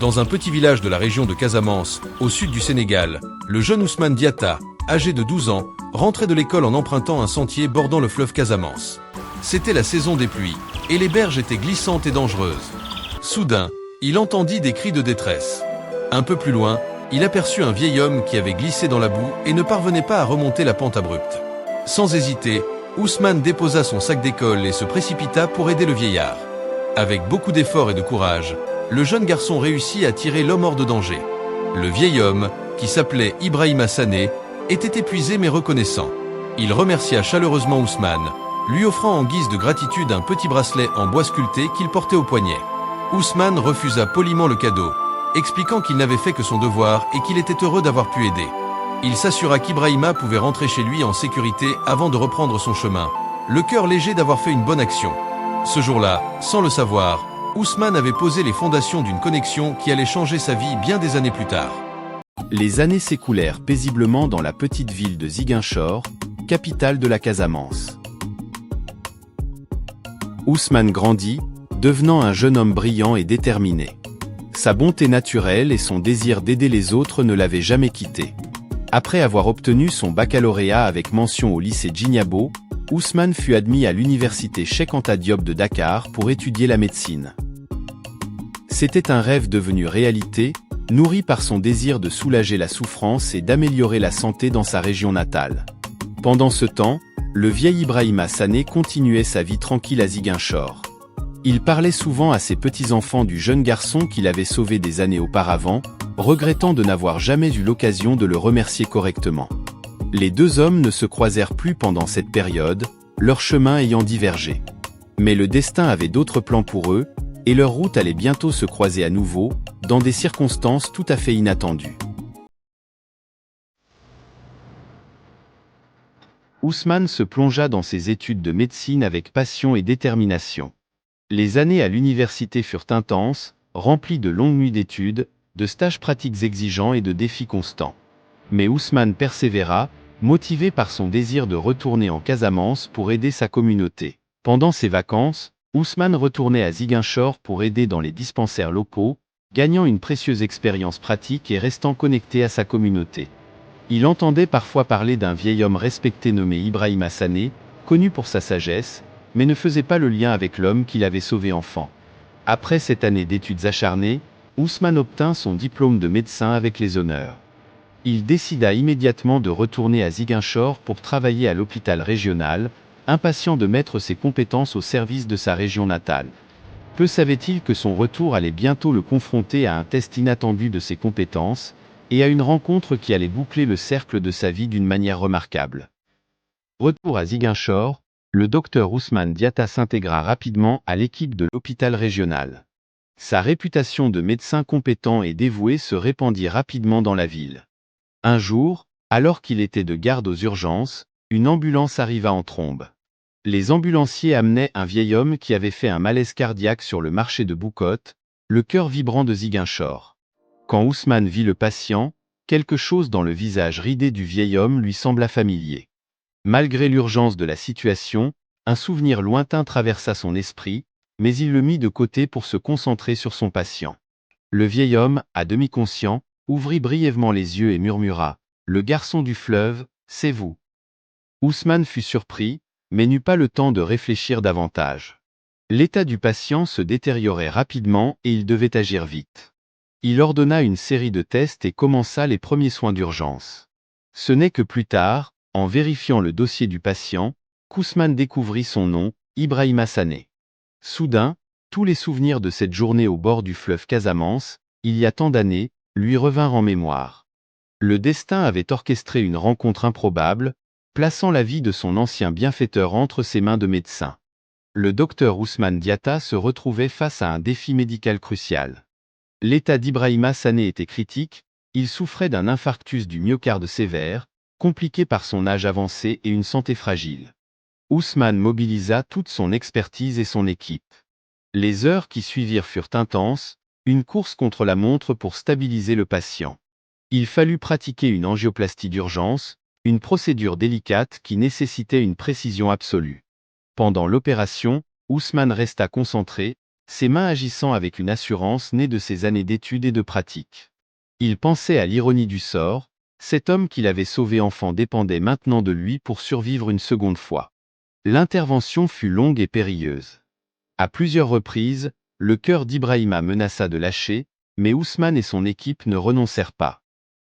Dans un petit village de la région de Casamance, au sud du Sénégal, le jeune Ousmane Diatta, âgé de 12 ans, rentrait de l'école en empruntant un sentier bordant le fleuve Casamance. C'était la saison des pluies, et les berges étaient glissantes et dangereuses. Soudain, il entendit des cris de détresse. Un peu plus loin, il aperçut un vieil homme qui avait glissé dans la boue et ne parvenait pas à remonter la pente abrupte. Sans hésiter, Ousmane déposa son sac d'école et se précipita pour aider le vieillard. Avec beaucoup d'efforts et de courage, le jeune garçon réussit à tirer l'homme hors de danger. Le vieil homme, qui s'appelait Ibrahima Sané, était épuisé mais reconnaissant. Il remercia chaleureusement Ousmane, lui offrant en guise de gratitude un petit bracelet en bois sculpté qu'il portait au poignet. Ousmane refusa poliment le cadeau, expliquant qu'il n'avait fait que son devoir et qu'il était heureux d'avoir pu aider. Il s'assura qu'Ibrahima pouvait rentrer chez lui en sécurité avant de reprendre son chemin, le cœur léger d'avoir fait une bonne action. Ce jour-là, sans le savoir, Ousmane avait posé les fondations d'une connexion qui allait changer sa vie bien des années plus tard. Les années s'écoulèrent paisiblement dans la petite ville de Ziguinchor, capitale de la Casamance. Ousmane grandit, devenant un jeune homme brillant et déterminé. Sa bonté naturelle et son désir d'aider les autres ne l'avaient jamais quitté. Après avoir obtenu son baccalauréat avec mention au lycée Djignabo, Ousmane fut admis à l'université Cheikh Anta Diop de Dakar pour étudier la médecine. C'était un rêve devenu réalité, nourri par son désir de soulager la souffrance et d'améliorer la santé dans sa région natale. Pendant ce temps, le vieil Ibrahima Sané continuait sa vie tranquille à Ziguinchor. Il parlait souvent à ses petits-enfants du jeune garçon qu'il avait sauvé des années auparavant, regrettant de n'avoir jamais eu l'occasion de le remercier correctement. Les deux hommes ne se croisèrent plus pendant cette période, leurs chemins ayant divergé. Mais le destin avait d'autres plans pour eux, et leur route allait bientôt se croiser à nouveau, dans des circonstances tout à fait inattendues. Ousmane se plongea dans ses études de médecine avec passion et détermination. Les années à l'université furent intenses, remplies de longues nuits d'études, de stages pratiques exigeants et de défis constants. Mais Ousmane persévéra, motivé par son désir de retourner en Casamance pour aider sa communauté. Pendant ses vacances, Ousmane retournait à Ziguinchor pour aider dans les dispensaires locaux, gagnant une précieuse expérience pratique et restant connecté à sa communauté. Il entendait parfois parler d'un vieil homme respecté nommé Ibrahima Sané, connu pour sa sagesse, mais ne faisait pas le lien avec l'homme qu'il avait sauvé enfant. Après cette année d'études acharnées, Ousmane obtint son diplôme de médecin avec les honneurs. Il décida immédiatement de retourner à Ziguinchor pour travailler à l'hôpital régional, impatient de mettre ses compétences au service de sa région natale. Peu savait-il que son retour allait bientôt le confronter à un test inattendu de ses compétences, et à une rencontre qui allait boucler le cercle de sa vie d'une manière remarquable. Retour à Ziguinchor, le docteur Ousmane Diatta s'intégra rapidement à l'équipe de l'hôpital régional. Sa réputation de médecin compétent et dévoué se répandit rapidement dans la ville. Un jour, alors qu'il était de garde aux urgences, une ambulance arriva en trombe. Les ambulanciers amenaient un vieil homme qui avait fait un malaise cardiaque sur le marché de Boucotte, le cœur vibrant de Ziguinchor. Quand Ousmane vit le patient, quelque chose dans le visage ridé du vieil homme lui sembla familier. Malgré l'urgence de la situation, un souvenir lointain traversa son esprit, mais il le mit de côté pour se concentrer sur son patient. Le vieil homme, à demi conscient, ouvrit brièvement les yeux et murmura « Le garçon du fleuve, c'est vous ». Ousmane fut surpris, mais n'eut pas le temps de réfléchir davantage. L'état du patient se détériorait rapidement et il devait agir vite. Il ordonna une série de tests et commença les premiers soins d'urgence. Ce n'est que plus tard, en vérifiant le dossier du patient, qu'Ousmane découvrit son nom, Ibrahima Sané. Soudain, tous les souvenirs de cette journée au bord du fleuve Casamance, il y a tant d'années, lui revinrent en mémoire. Le destin avait orchestré une rencontre improbable, plaçant la vie de son ancien bienfaiteur entre ses mains de médecin. Le docteur Ousmane Diatta se retrouvait face à un défi médical crucial. L'état d'Ibrahima Sané était critique, il souffrait d'un infarctus du myocarde sévère, compliqué par son âge avancé et une santé fragile. Ousmane mobilisa toute son expertise et son équipe. Les heures qui suivirent furent intenses, une course contre la montre pour stabiliser le patient. Il fallut pratiquer une angioplastie d'urgence, une procédure délicate qui nécessitait une précision absolue. Pendant l'opération, Ousmane resta concentré, ses mains agissant avec une assurance née de ses années d'études et de pratique. Il pensait à l'ironie du sort, cet homme qu'il avait sauvé enfant dépendait maintenant de lui pour survivre une seconde fois. L'intervention fut longue et périlleuse. À plusieurs reprises, le cœur d'Ibrahima menaça de lâcher, mais Ousmane et son équipe ne renoncèrent pas.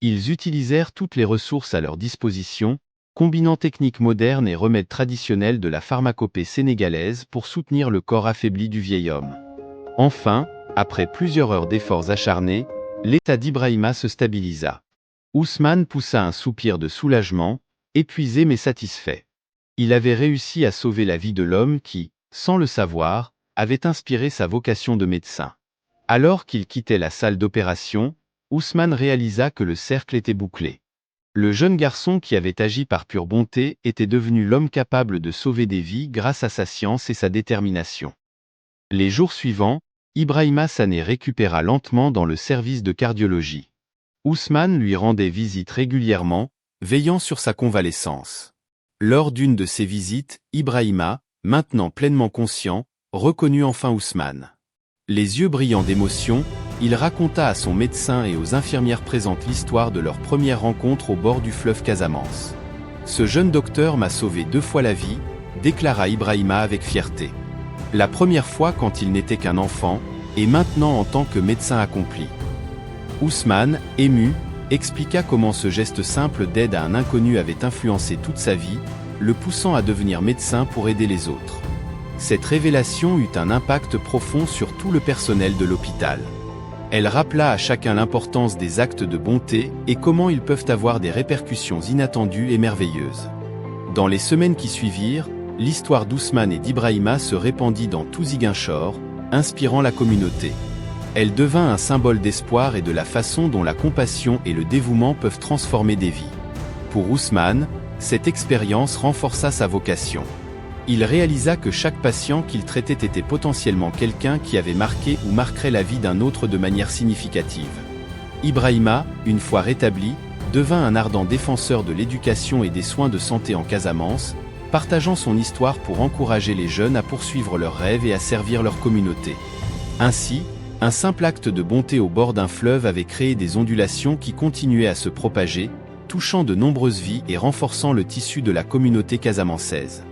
Ils utilisèrent toutes les ressources à leur disposition, combinant techniques modernes et remèdes traditionnels de la pharmacopée sénégalaise pour soutenir le corps affaibli du vieil homme. Enfin, après plusieurs heures d'efforts acharnés, l'état d'Ibrahima se stabilisa. Ousmane poussa un soupir de soulagement, épuisé mais satisfait. Il avait réussi à sauver la vie de l'homme qui, sans le savoir, avait inspiré sa vocation de médecin. Alors qu'il quittait la salle d'opération, Ousmane réalisa que le cercle était bouclé. Le jeune garçon qui avait agi par pure bonté était devenu l'homme capable de sauver des vies grâce à sa science et sa détermination. Les jours suivants, Ibrahima Sané récupéra lentement dans le service de cardiologie. Ousmane lui rendait visite régulièrement, veillant sur sa convalescence. Lors d'une de ces visites, Ibrahima, maintenant pleinement conscient, reconnut enfin Ousmane. Les yeux brillants d'émotion, il raconta à son médecin et aux infirmières présentes l'histoire de leur première rencontre au bord du fleuve Casamance. « Ce jeune docteur m'a sauvé 2 fois la vie », déclara Ibrahima avec fierté. La première fois quand il n'était qu'un enfant, et maintenant en tant que médecin accompli. Ousmane, ému, expliqua comment ce geste simple d'aide à un inconnu avait influencé toute sa vie, le poussant à devenir médecin pour aider les autres. Cette révélation eut un impact profond sur tout le personnel de l'hôpital. Elle rappela à chacun l'importance des actes de bonté et comment ils peuvent avoir des répercussions inattendues et merveilleuses. Dans les semaines qui suivirent, l'histoire d'Ousmane et d'Ibrahima se répandit dans tout Ziguinchor, inspirant la communauté. Elle devint un symbole d'espoir et de la façon dont la compassion et le dévouement peuvent transformer des vies. Pour Ousmane, cette expérience renforça sa vocation. Il réalisa que chaque patient qu'il traitait était potentiellement quelqu'un qui avait marqué ou marquerait la vie d'un autre de manière significative. Ibrahima, une fois rétabli, devint un ardent défenseur de l'éducation et des soins de santé en Casamance, partageant son histoire pour encourager les jeunes à poursuivre leurs rêves et à servir leur communauté. Ainsi, un simple acte de bonté au bord d'un fleuve avait créé des ondulations qui continuaient à se propager, touchant de nombreuses vies et renforçant le tissu de la communauté casamançaise.